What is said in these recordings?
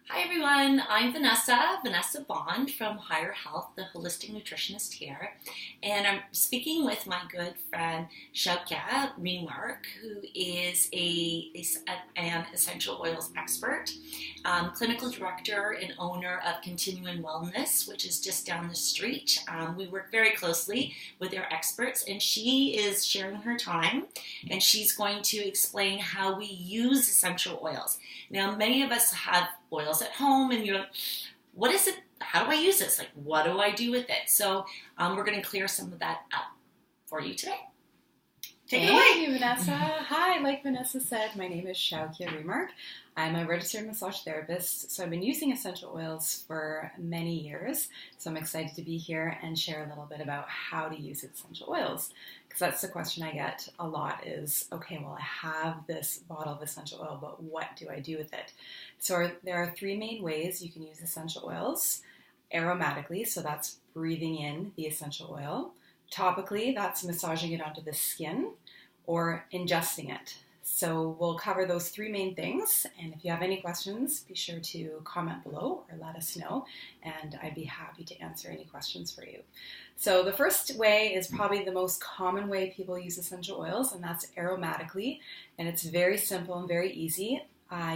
Hi everyone, I'm Vanessa Bond from Higher Health, the holistic nutritionist here, and I'm speaking with my good friend Sjoukje Remark, who is an essential oils expert, clinical director and owner of Continuum Wellness, which is just down the street. We work very closely with our experts, and she is sharing her time, and she's going to explain how we use essential oils. Now, many of us have oils at home, and you're like, what is it? How do I use this? Like, what do I do with it? So we're going to clear some of that up for you today. Take it away. Thank you, Vanessa. Hi, like Vanessa said, my name is Sjoukje Remark. I'm a registered massage therapist, so I've been using essential oils for many years. So I'm excited to be here and share a little bit about how to use essential oils. Because that's the question I get a lot is, okay, well, I have this bottle of essential oil, but what do I do with it? So there are three main ways you can use essential oils. Aromatically, so that's breathing in the essential oil. Topically, that's massaging it onto the skin, or ingesting it. So we'll cover those three main things, and if you have any questions, be sure to comment below or let us know, and I'd be happy to answer any questions for you. So the first way is probably the most common way people use essential oils, and that's aromatically, and it's very simple and very easy.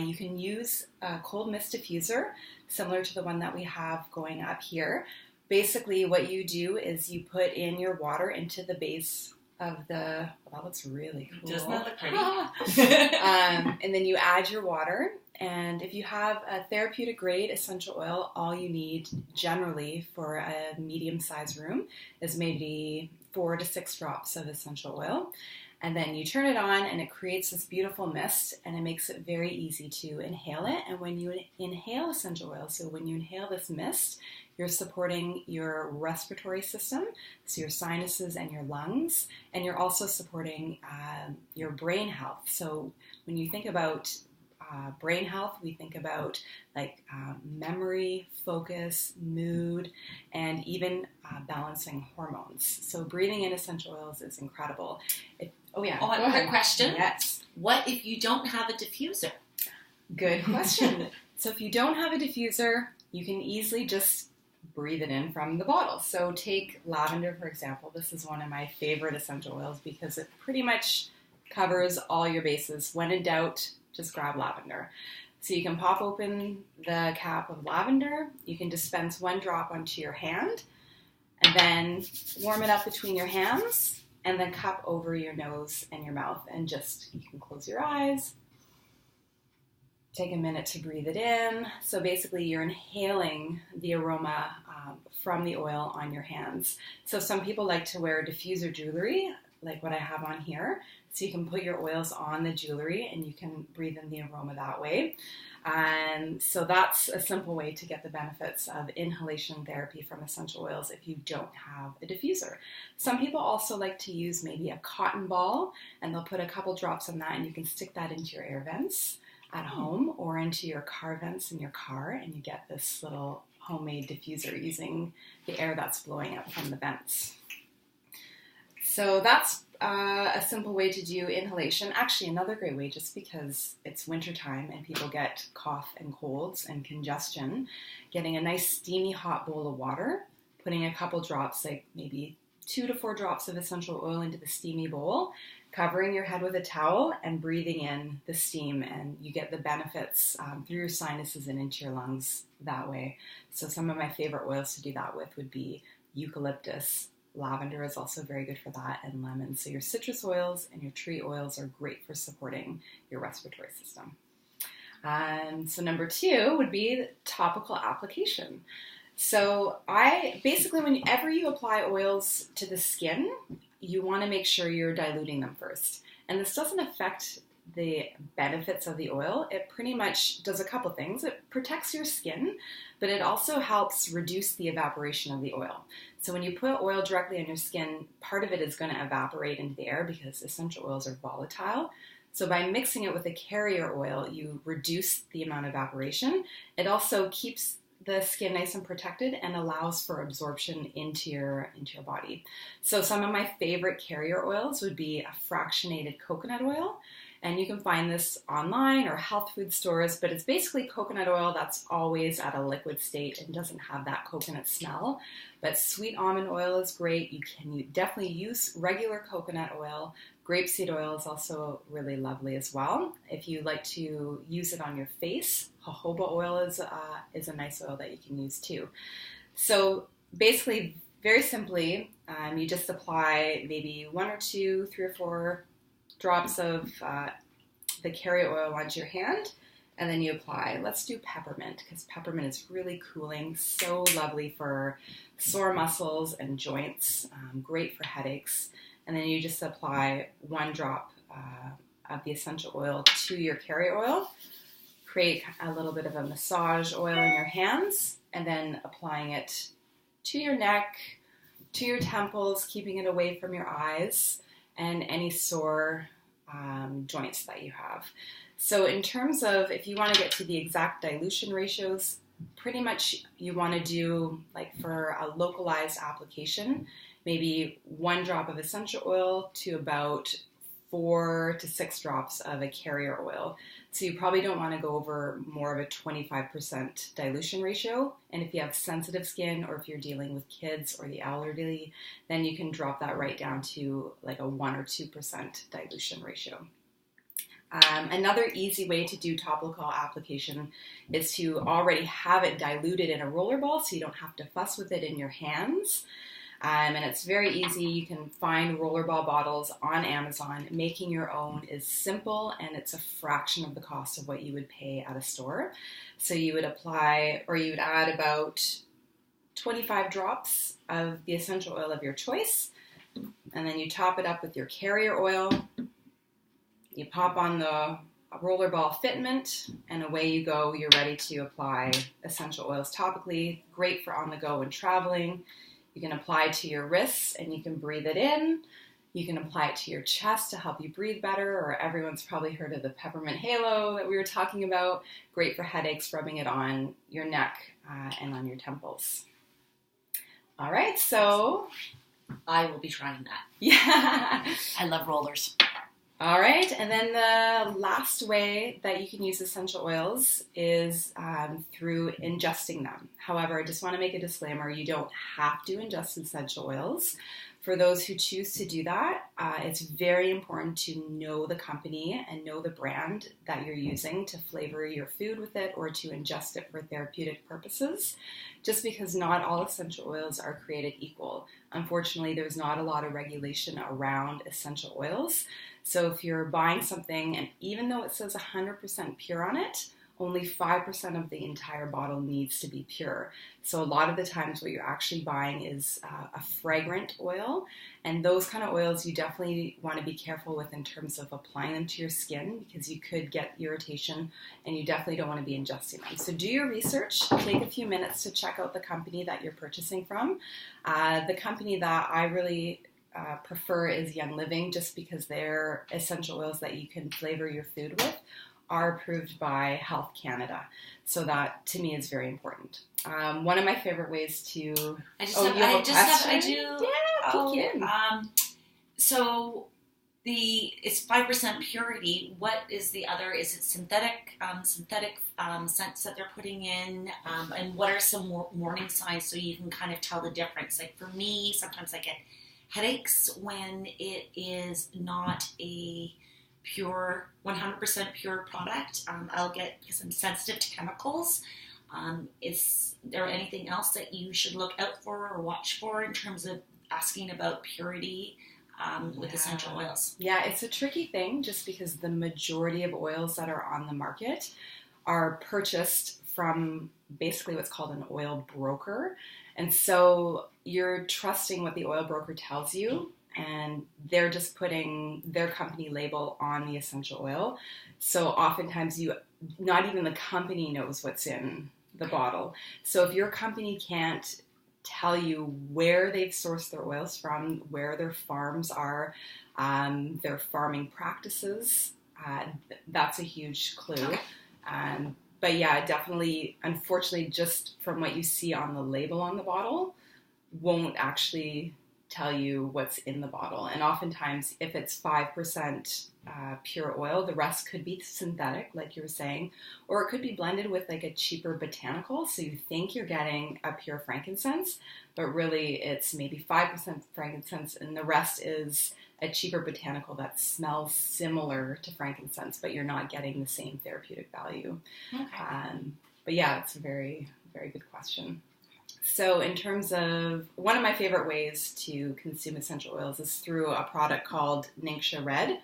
You can use a cold mist diffuser, similar to the one that we have going up here. Basically, what you do is you put in your water into the base of the, well, that looks really cool. Doesn't that look pretty? And then you add your water, and if you have a therapeutic grade essential oil, all you need generally for a medium-sized room is maybe 4 to 6 drops of essential oil. And then you turn it on and it creates this beautiful mist, and it makes it very easy to inhale it. And when you inhale essential oil, so when you inhale this mist, you're supporting your respiratory system, so your sinuses and your lungs, and you're also supporting your brain health. So when you think about brain health, we think about memory, focus, mood, and even balancing hormones. So breathing in essential oils is incredible. Quick question. Yes. What if you don't have a diffuser? Good question. So if you don't have a diffuser, you can easily just breathe it in from the bottle. So take lavender, for example. This is one of my favorite essential oils because it pretty much covers all your bases. When in doubt, just grab lavender. So you can pop open the cap of lavender. You can dispense 1 drop onto your hand and then warm it up between your hands and then cup over your nose and your mouth, and just, you can close your eyes. Take a minute to breathe it in. So basically you're inhaling the aroma from the oil on your hands. So some people like to wear diffuser jewelry, like what I have on here. So you can put your oils on the jewelry and you can breathe in the aroma that way. And so that's a simple way to get the benefits of inhalation therapy from essential oils if you don't have a diffuser. Some people also like to use maybe a cotton ball, and they'll put a couple drops on that, and you can stick that into your air vents at home or into your car vents in your car, and you get this little homemade diffuser using the air that's blowing up from the vents. So that's a simple way to do inhalation. Actually, another great way, just because it's wintertime and people get cough and colds and congestion, getting a nice steamy hot bowl of water, putting a couple drops, like maybe 2 to 4 drops of essential oil into the steamy bowl, covering your head with a towel and breathing in the steam, and you get the benefits through your sinuses and into your lungs that way. So some of my favorite oils to do that with would be eucalyptus. Lavender is also very good for that, and lemon. So your citrus oils and your tree oils are great for supporting your respiratory system. So number 2 would be topical application. So whenever you apply oils to the skin, you want to make sure you're diluting them first. And this doesn't affect the benefits of the oil. It pretty much does a couple things. It protects your skin, but it also helps reduce the evaporation of the oil. So when you put oil directly on your skin, part of it is going to evaporate into the air because essential oils are volatile. So by mixing it with a carrier oil, you reduce the amount of evaporation. It also keeps the skin nice and protected and allows for absorption into your body. So some of my favorite carrier oils would be a fractionated coconut oil And you can find this online or health food stores, but it's basically coconut oil that's always at a liquid state and doesn't have that coconut smell. But sweet almond oil is great. You can definitely use regular coconut oil. Grapeseed oil is also really lovely as well. If you like to use it on your face, jojoba oil is a nice oil that you can use too. So basically, very simply, you just apply maybe 1 or 2, 3 or 4 drops of the carrier oil onto your hand, and then you apply, let's do peppermint, because peppermint is really cooling, so lovely for sore muscles and joints, great for headaches. And then you just apply 1 drop of the essential oil to your carrier oil, create a little bit of a massage oil in your hands, and then applying it to your neck, to your temples, keeping it away from your eyes, and any sore joints that you have. So in terms of, if you want to get to the exact dilution ratios, pretty much you want to do, like for a localized application, maybe 1 drop of essential oil to about 4 to 6 drops of a carrier oil. So you probably don't want to go over more of a 25% dilution ratio. And if you have sensitive skin, or if you're dealing with kids or the elderly, then you can drop that right down to like a 1 or 2% dilution ratio. Another easy way to do topical application is to already have it diluted in a roller ball so you don't have to fuss with it in your hands. And it's very easy. You can find rollerball bottles on Amazon. Making your own is simple, and it's a fraction of the cost of what you would pay at a store. So you would apply, or you would add about 25 drops of the essential oil of your choice, and then you top it up with your carrier oil. You pop on the rollerball fitment, and away you go. You're ready to apply essential oils topically. Great for on the go when traveling. You can apply to your wrists and you can breathe it in. You can apply it to your chest to help you breathe better, or everyone's probably heard of the peppermint halo that we were talking about. Great for headaches, rubbing it on your neck and on your temples. All right, so I will be trying that. Yeah. I love rollers. All right, and then the last way that you can use essential oils is through ingesting them. However, I just want to make a disclaimer, you don't have to ingest essential oils. For those who choose to do that, it's very important to know the company and know the brand that you're using to flavor your food with it or to ingest it for therapeutic purposes, just because not all essential oils are created equal. Unfortunately, there's not a lot of regulation around essential oils. So if you're buying something, and even though it says 100% pure on it, only 5% of the entire bottle needs to be pure. So a lot of the times what you're actually buying is a fragrant oil, and those kind of oils you definitely want to be careful with in terms of applying them to your skin, because you could get irritation and you definitely don't want to be ingesting them. So do your research, take a few minutes to check out the company that you're purchasing from. The company that I really prefer is Young Living, just because they're essential oils that you can flavor your food with are approved by Health Canada. So that to me is very important. One of my favorite ways to... I do. Yeah, so it's 5% purity. What is the other? Is it synthetic scents that they're putting in? And what are some warning signs so you can kind of tell the difference? Like for me, sometimes I get headaches when it is not a pure, 100% pure product. I'll get, because I'm sensitive to chemicals. Is there anything else that you should look out for or watch for in terms of asking about purity with essential oils? Yeah, it's a tricky thing just because the majority of oils that are on the market are purchased from basically what's called an oil broker. And so you're trusting what the oil broker tells you, and they're just putting their company label on the essential oil. So oftentimes not even the company knows what's in the bottle. So if your company can't tell you where they've sourced their oils from, where their farms are, their farming practices, that's a huge clue. But yeah, definitely, unfortunately, just from what you see on the label on the bottle, won't actually tell you what's in the bottle. And oftentimes, if it's 5% pure oil, the rest could be synthetic, like you were saying, or it could be blended with like a cheaper botanical. So you think you're getting a pure frankincense, but really it's maybe 5% frankincense, and the rest is a cheaper botanical that smells similar to frankincense, but you're not getting the same therapeutic value. Okay. But yeah, it's a very, very good question. So in terms of, one of my favorite ways to consume essential oils is through a product called Ningxia Red.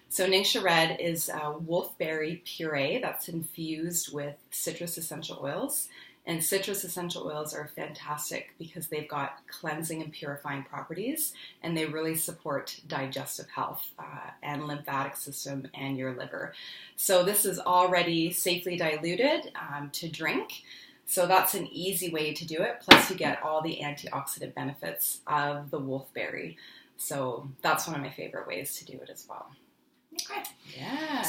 So Ningxia Red is a wolfberry puree that's infused with citrus essential oils. And citrus essential oils are fantastic because they've got cleansing and purifying properties, and they really support digestive health and lymphatic system and your liver. So this is already safely diluted to drink. So that's an easy way to do it. Plus you get all the antioxidant benefits of the wolfberry. So that's one of my favorite ways to do it as well. Okay. Yeah.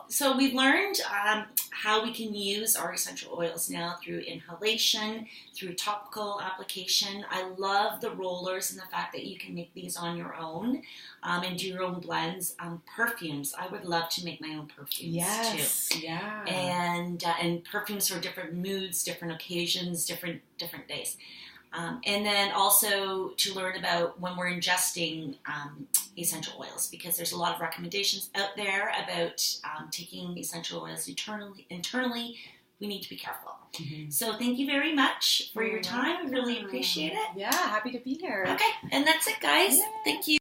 So we've learned how we can use our essential oils now through inhalation, through topical application. I love the rollers and the fact that you can make these on your own and do your own blends. Perfumes. I would love to make my own perfumes too. Yeah. And perfumes for different moods, different occasions, different days. And then also to learn about when we're ingesting essential oils, because there's a lot of recommendations out there about taking essential oils internally. We need to be careful. Mm-hmm. So thank you very much for your time. I really appreciate it. Yeah, happy to be here. Okay, and that's it, guys. Yay. Thank you.